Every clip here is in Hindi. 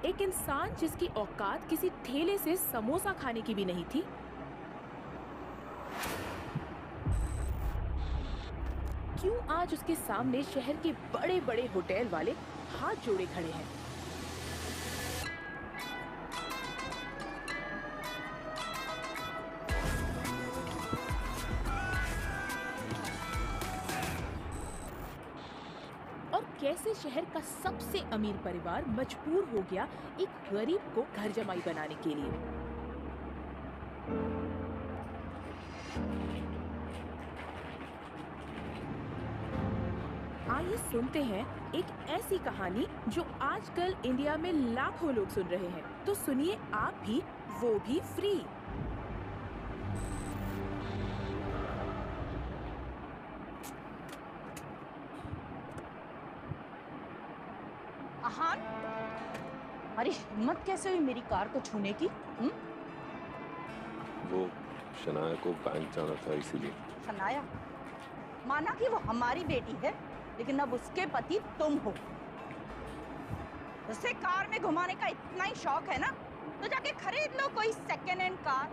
एक इंसान जिसकी औकात किसी ठेले से समोसा खाने की भी नहीं थी। क्यों आज उसके सामने शहर के बड़े बड़े होटल वाले हाथ जोड़े खड़े हैं? और कैसे शहर का सबसे अमीर परिवार मजबूर हो गया एक गरीब को घर जमाई बनाने के लिए। आइए सुनते हैं एक ऐसी कहानी जो आजकल इंडिया में लाखों लोग सुन रहे हैं। तो सुनिए आप भी, वो भी फ्री। आहान, हमारी हिम्मत कैसे हुई मेरी कार को छूने की? वो शनाया को बैंक जाना था इसीलिए। शनाया? माना कि वो हमारी बेटी है, लेकिन अब उसके पति तुम हो। उसे कार में घुमाने का इतना ही शौक है ना, तो जाके खरीद लो कोई सेकेंड हैंड कार।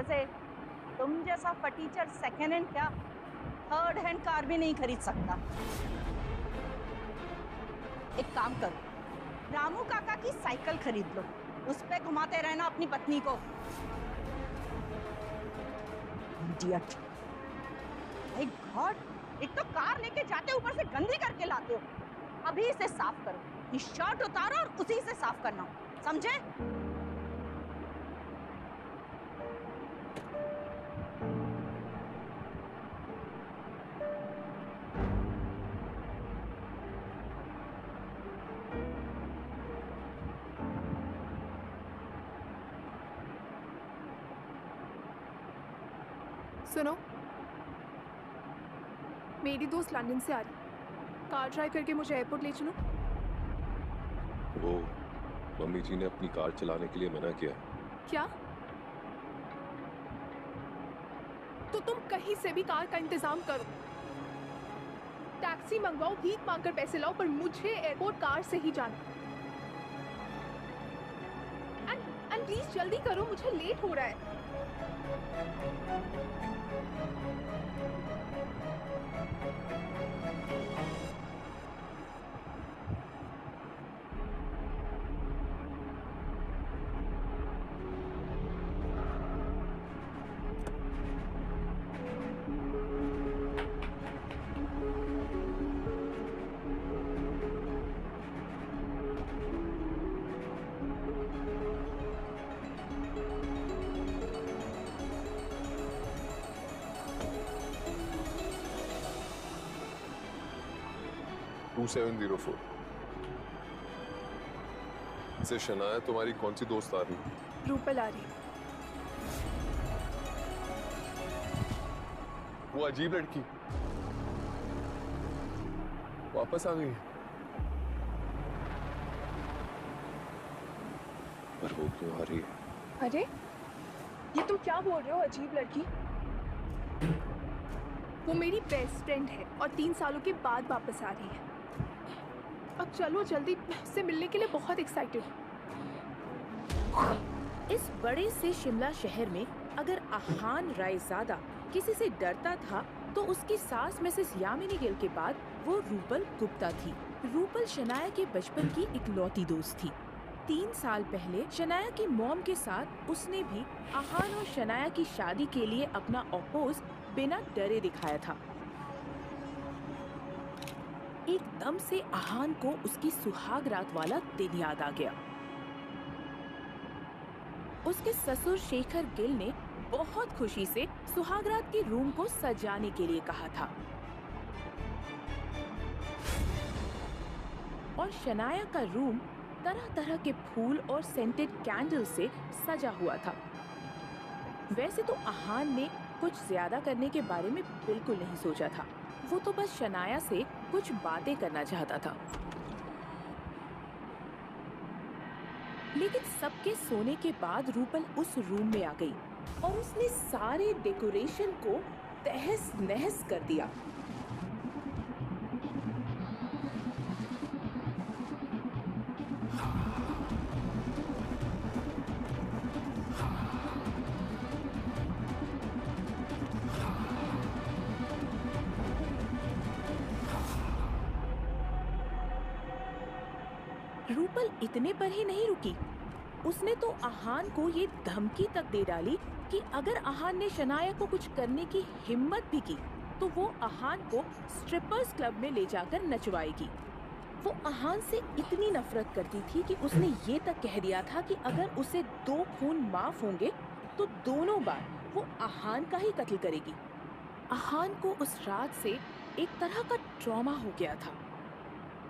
ऐसे तुम जैसा फटीचर सेकेंड हैंड क्या, थर्ड हैंड कार भी नहीं खरीद सकता। एक काम करो, रामू काका की साइकिल खरीद लो, उस पे घुमाते रहना अपनी पत्नी को। इडियट। भाई गॉड, एक तो कार लेके जाते ऊपर से गंदी करके लाते हो। अभी इसे साफ करो, ये शर्ट उतारो और उसी से साफ करना, समझे? सुनो, मेरी दोस्त लंदन से आ रही, कार ड्राइव करके मुझे एयरपोर्ट ले चलो। वो मम्मी जी ने अपनी कार चलाने के लिए मना किया। क्या? तो तुम कहीं से भी कार का इंतजाम करो, टैक्सी मंगवाओ, भीख मांगकर पैसे लाओ, पर मुझे एयरपोर्ट कार से ही जाना। एंड प्लीज जल्दी करो, मुझे लेट हो रहा है। टू 704 से शनाया तुम्हारी कौन सी दोस्त आ रही है? रूपल आ रही। वो अजीब लड़की वापस आ गई है। पर वो क्यों आ रही है? अरे ये तुम क्या बोल रहे हो, अजीब लड़की? वो मेरी बेस्ट फ्रेंड है और 3 सालों के बाद वापस आ रही है। अब चलो जल्दी, उससे मिलने के लिए बहुत एक्साइटेड हूँ। इस बड़े से शिमला शहर में अगर आहान रायजादा किसी से डरता था तो उसकी सास मिसेस यामिनी गिल के बाद वो रूपल गुप्ता थी। रूपल शनाया के बचपन की इकलौती दोस्त थी। 3 साल पहले शनाया की मॉम के साथ उसने भी आहान और शनाया की शादी के लिए अपना अपोज बिना डरे दिखाया था। एकदम से आहान को उसकी सुहाग रात वाला दिन याद आ गया। उसके ससुर शेखर गिल ने बहुत खुशी से सुहागरात के रूम को सजाने के लिए कहा था और शनाया का रूम तरह तरह के फूल और सेंटेड कैंडल से सजा हुआ था। वैसे तो आहान ने कुछ ज्यादा करने के बारे में बिल्कुल नहीं सोचा था। वो तो बस शनाया से कुछ बातें करना चाहता था। लेकिन सबके सोने के बाद रूपल उस रूम में आ गई और उसने सारे डेकोरेशन को तहस नहस कर दिया। रूपल इतने पर ही नहीं रुकी, उसने तो आहान को ये धमकी तक दे डाली कि अगर आहान ने शनाया को कुछ करने की हिम्मत भी की तो वो आहान को स्ट्रिपर्स क्लब में ले जाकर नचवाएगी। वो आहान से इतनी नफरत करती थी कि उसने ये तक कह दिया था कि अगर उसे 2 खून माफ होंगे तो दोनों बार वो आहान का ही कत्ल करेगी। आहान को उस रात से एक तरह का ट्रॉमा हो गया था।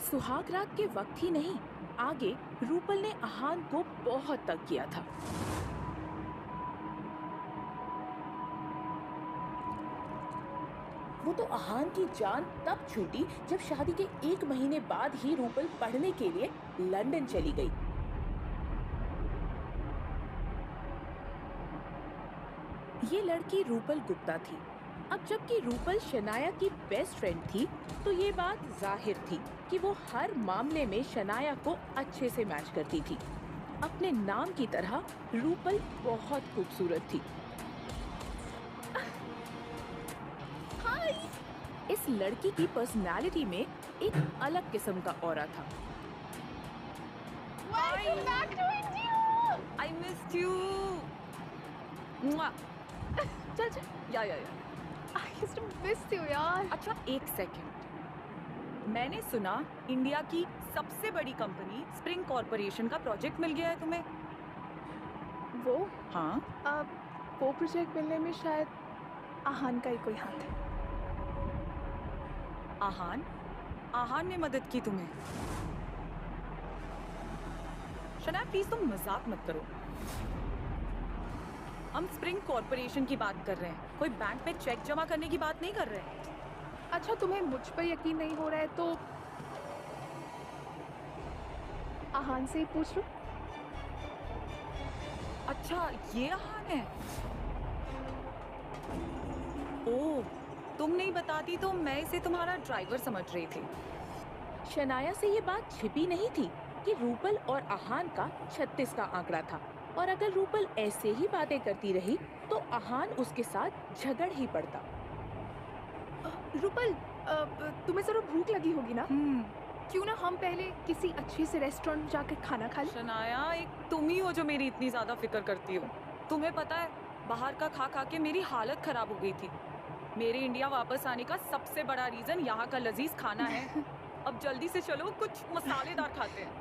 सुहाग रात के वक्त ही नहीं, आगे रूपल ने आहान को बहुत तंग किया था। वो तो आहान की जान तब छूटी जब शादी के 1 महीने बाद ही रूपल पढ़ने के लिए लंदन चली गई। ये लड़की रूपल गुप्ता थी। अब जबकि रूपल शनाया की बेस्ट फ्रेंड थी तो ये बात जाहिर थी कि वो हर मामले में शनाया को अच्छे से मैच करती थी। अपने नाम की तरह रूपल बहुत खूबसूरत थी। हाय! इस लड़की की पर्सनालिटी में एक अलग किस्म का ऑरा था। Welcome back to India! I missed you. Mwah. चल चल। या I used to miss you यार। अच्छा, एक सेकंड। मैंने सुना इंडिया की सबसे बड़ी कंपनी स्प्रिंग कॉर्पोरेशन का प्रोजेक्ट मिल गया है तुम्हें। वो हाँ, अब वो प्रोजेक्ट मिलने में शायद आहान का ही कोई हाथ है। आहान आहान ने मदद की तुम्हें। शनाया प्लीज तुम मजाक मत करो। हम स्प्रिंग कॉर्पोरेशन की बात कर रहे हैं, कोई बैंक में चेक जमा करने की बात नहीं कर रहे हैं। अच्छा, तुम्हें मुझ पर यकीन नहीं हो रहा है तो आहान से ही पूछ लो। अच्छा, ये आहान है। ओह, तुम नहीं बताती तो मैं इसे तुम्हारा ड्राइवर समझ रही थी। शनाया से ये बात छिपी नहीं थी कि रूपल और आहान का 36 का आंकड़ा था और अगर रूपल ऐसे ही बातें करती रही तो आहान उसके साथ झगड़ ही पड़ता। रूपल, तुम्हें जरूर भूख लगी होगी ना? क्यों ना हम पहले किसी अच्छे से रेस्टोरेंट में जाकर खाना खा लें? शनाया, एक तुम ही हो जो मेरी इतनी ज्यादा फिक्र करती हो। तुम्हें पता है, बाहर का खा खा के मेरी हालत खराब हो गई थी। मेरे इंडिया वापस आने का सबसे बड़ा रीजन यहाँ का लजीज खाना है। अब जल्दी से चलो, कुछ मसालेदार खाते हैं।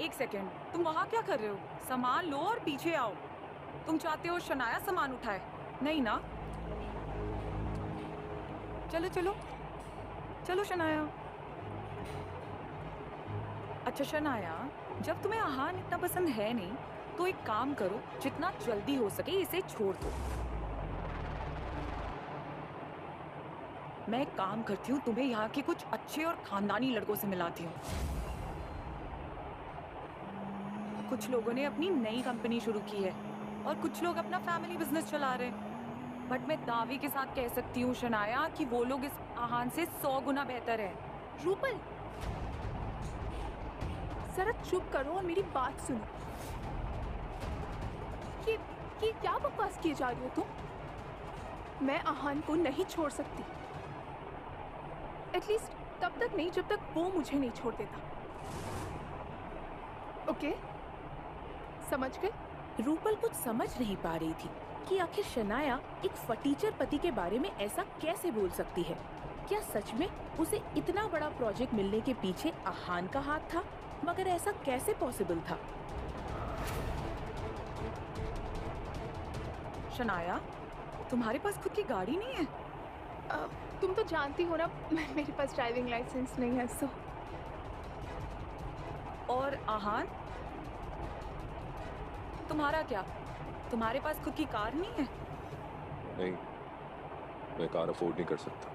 एक सेकेंड, तुम वहाँ क्या कर रहे हो? सामान लो और पीछे आओ। तुम चाहते हो शनाया सामान उठाए? नहीं ना? चलो चलो चलो शनाया। अच्छा शनाया, जब तुम्हें आहान इतना पसंद है नहीं तो एक काम करो, जितना जल्दी हो सके इसे छोड़ दो। मैं एक काम करती हूँ, तुम्हें यहाँ के कुछ अच्छे और खानदानी लड़कों से मिलाती हूँ। कुछ लोगों ने अपनी नई कंपनी शुरू की है और कुछ लोग अपना फैमिली बिजनेस चला रहे हैं। बट मैं दावे के साथ कह सकती हूँ शनाया कि वो लोग इस आहान से 100 गुना बेहतर है। रूपल, जरा चुप करो और मेरी बात सुनो। ये क्या बकवास किए जा रही हो तुम? मैं आहान को नहीं छोड़ सकती, एटलीस्ट तब तक नहीं जब तक वो मुझे नहीं छोड़ देता। ओके, समझ गए? रूपल कुछ समझ नहीं पा रही थी कि आखिर शनाया एक फटीचर पति के बारे में ऐसा कैसे बोल सकती है। क्या सच में उसे इतना बड़ा प्रोजेक्ट मिलने के पीछे आहान का हाथ था? मगर ऐसा कैसे पॉसिबल था? शनाया, तुम्हारे पास खुद की गाड़ी नहीं है? तुम तो जानती हो ना, मेरे पास ड्राइविंग लाइसेंस नहीं है। सो और आहान, तुम्हारा क्या? तुम्हारे पास खुद की कार नहीं है? नहीं, मैं कार अफोर्ड नहीं कर सकता।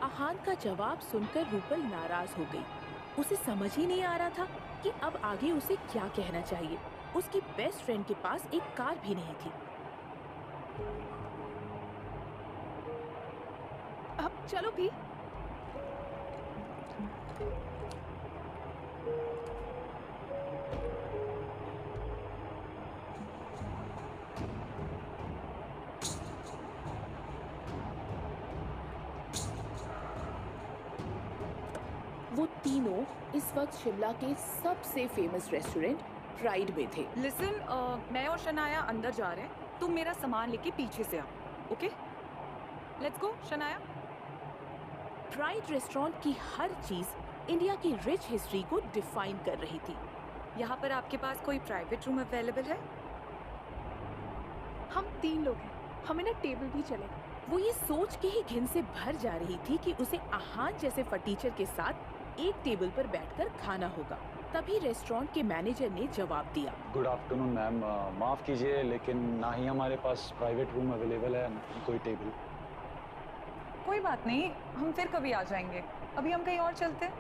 आहान का जवाब सुनकर रूपल नाराज हो गई। उसे समझ ही नहीं आ रहा था कि अब आगे उसे क्या कहना चाहिए। उसकी बेस्ट फ्रेंड के पास एक कार भी नहीं थी। अब चलो भी। वो तीनों इस वक्त शिमला के सबसे फेमस रेस्टोरेंट प्राइड में थे। लिसन, मैं और शनाया अंदर जा रहे हैं, तुम मेरा सामान लेके पीछे से आओ, okay? Let's go Shanaya. Pride restaurant की हर चीज इंडिया की रिच हिस्ट्री को डिफाइन कर रही थी। यहाँ पर आपके पास कोई प्राइवेट रूम अवेलेबल है? हम 3 लोग हैं, हमें ना टेबल भी चलेगा। वो ये सोच के ही घिन से भर जा रही थी कि उसे आहान जैसे फटीचर के साथ एक टेबल पर बैठकर खाना होगा। तभी रेस्टोरेंट के मैनेजर ने जवाब दिया। गुड आफ्टरनून मैम, माफ़ कीजिए लेकिन ना ही हमारे पास प्राइवेट रूम अवेलेबल है, ना ही कोई टेबल। कोई बात नहीं, हम फिर कभी आ जाएंगे, अभी हम कहीं और चलते हैं।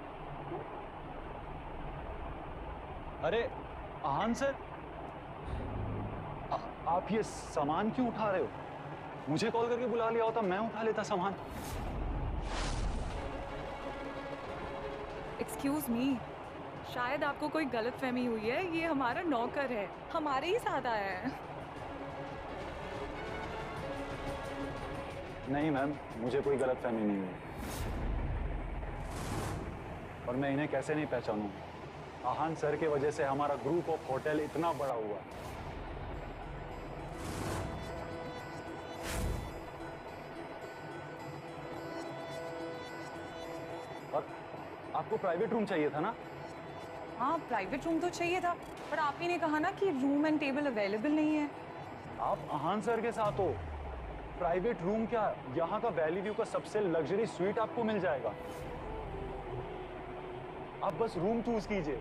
अरे आहान सर, आप ये सामान क्यों उठा रहे हो? मुझे कॉल करके बुला लिया होता, मैं उठा लेता सामान। एक्सक्यूज मी, शायद आपको कोई गलतफहमी हुई है, ये हमारा नौकर है, हमारे ही साथ आया है। नहीं मैम, मुझे कोई गलतफहमी नहीं हुई। और मैं इन्हें कैसे नहीं पहचानूंगा? आहान सर के वजह से हमारा ग्रुप ऑफ होटल इतना बड़ा हुआ है। और आपको प्राइवेट रूम चाहिए था ना? हाँ, प्राइवेट रूम तो चाहिए था, पर आप ही ने कहा ना कि रूम एंड टेबल अवेलेबल नहीं है। आप आहान सर के साथ हो, प्राइवेट रूम क्या, यहाँ का वैली व्यू का सबसे लग्जरी स्वीट आपको मिल जाएगा। आप बस रूम चूज कीजिए।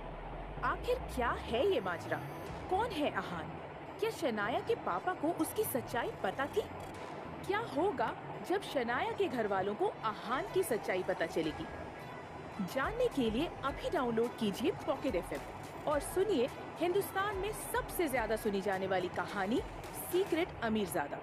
आखिर क्या है ये माजरा? कौन है आहान? क्या शनाया के पापा को उसकी सच्चाई पता थी? क्या होगा जब शनाया के घर वालों को आहान की सच्चाई पता चलेगी? जानने के लिए अभी डाउनलोड कीजिए पॉकेट FM और सुनिए हिंदुस्तान में सबसे ज्यादा सुनी जाने वाली कहानी सीक्रेट अमीरजादा।